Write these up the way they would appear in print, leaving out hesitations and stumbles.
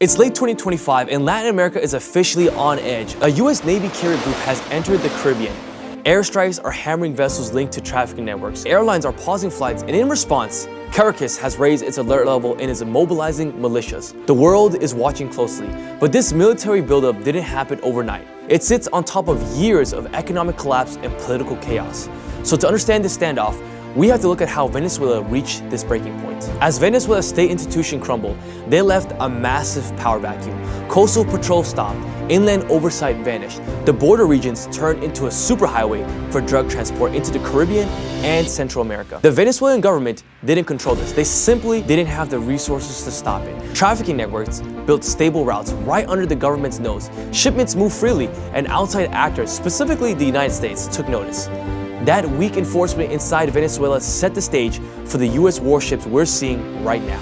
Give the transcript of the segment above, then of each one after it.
It's late 2025 and Latin America is officially on edge. A US Navy carrier group has entered the Caribbean. Airstrikes are hammering vessels linked to trafficking networks. Airlines are pausing flights, and in response, Caracas has raised its alert level and is mobilizing militias. The world is watching closely, but this military buildup didn't happen overnight. It sits on top of years of economic collapse and political chaos. So to understand this standoff, we have to look at how Venezuela reached this breaking point. As Venezuela's state institution crumbled, they left a massive power vacuum. Coastal patrol stopped, inland oversight vanished. The border regions turned into a superhighway for drug transport into the Caribbean and Central America. The Venezuelan government didn't control this. They simply didn't have the resources to stop it. Trafficking networks built stable routes right under the government's nose. Shipments moved freely, and outside actors, specifically the United States, took notice. That weak enforcement inside Venezuela set the stage for the US warships we're seeing right now.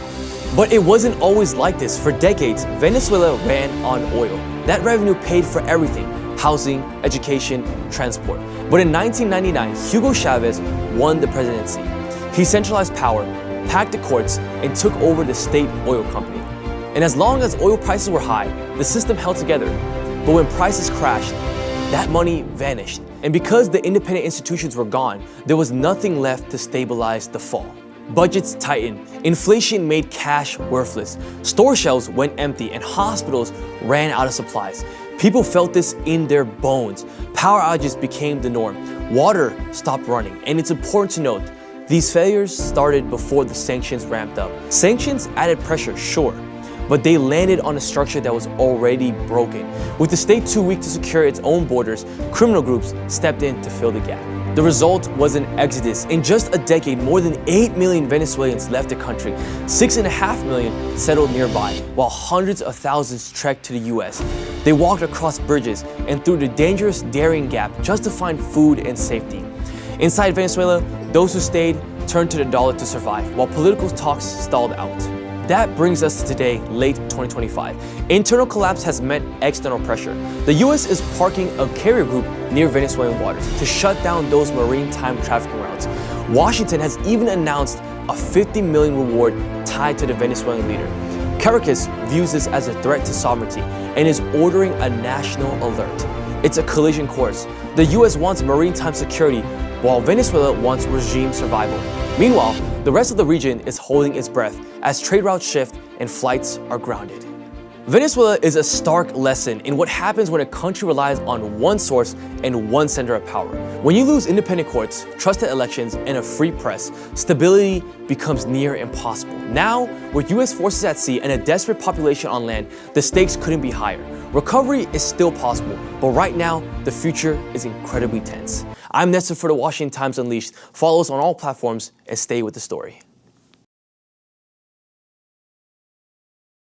But it wasn't always like this. For decades, Venezuela ran on oil. That revenue paid for everything: housing, education, transport. But in 1999, Hugo Chavez won the presidency. He centralized power, packed the courts, and took over the state oil company. And as long as oil prices were high, the system held together. But when prices crashed, that money vanished. And because the independent institutions were gone, there was nothing left to stabilize the fall. Budgets tightened, inflation made cash worthless, store shelves went empty, and hospitals ran out of supplies. People felt this in their bones. Power outages became the norm. Water stopped running. And it's important to note, these failures started before the sanctions ramped up. Sanctions added pressure, sure, but they landed on a structure that was already broken. With the state too weak to secure its own borders, criminal groups stepped in to fill the gap. The result was an exodus. In just a decade, more than 8 million Venezuelans left the country. 6.5 million settled nearby, while hundreds of thousands trekked to the US. They walked across bridges and through the dangerous Darien Gap just to find food and safety. Inside Venezuela, those who stayed turned to the dollar to survive, while political talks stalled out. That brings us to today, late 2025. Internal collapse has met external pressure. The US is parking a carrier group near Venezuelan waters to shut down those maritime trafficking routes. Washington has even announced a $50 million reward tied to the Venezuelan leader. Caracas views this as a threat to sovereignty and is ordering a national alert. It's a collision course. The US wants maritime security, while Venezuela wants regime survival. Meanwhile, the rest of the region is holding its breath as trade routes shift and flights are grounded. Venezuela is a stark lesson in what happens when a country relies on one source and one center of power. When you lose independent courts, trusted elections, and a free press, stability becomes near impossible. Now, with US forces at sea and a desperate population on land, the stakes couldn't be higher. Recovery is still possible, but right now, the future is incredibly tense. I'm Nestor for the Washington Times Unleashed. Follow us on all platforms and stay with the story.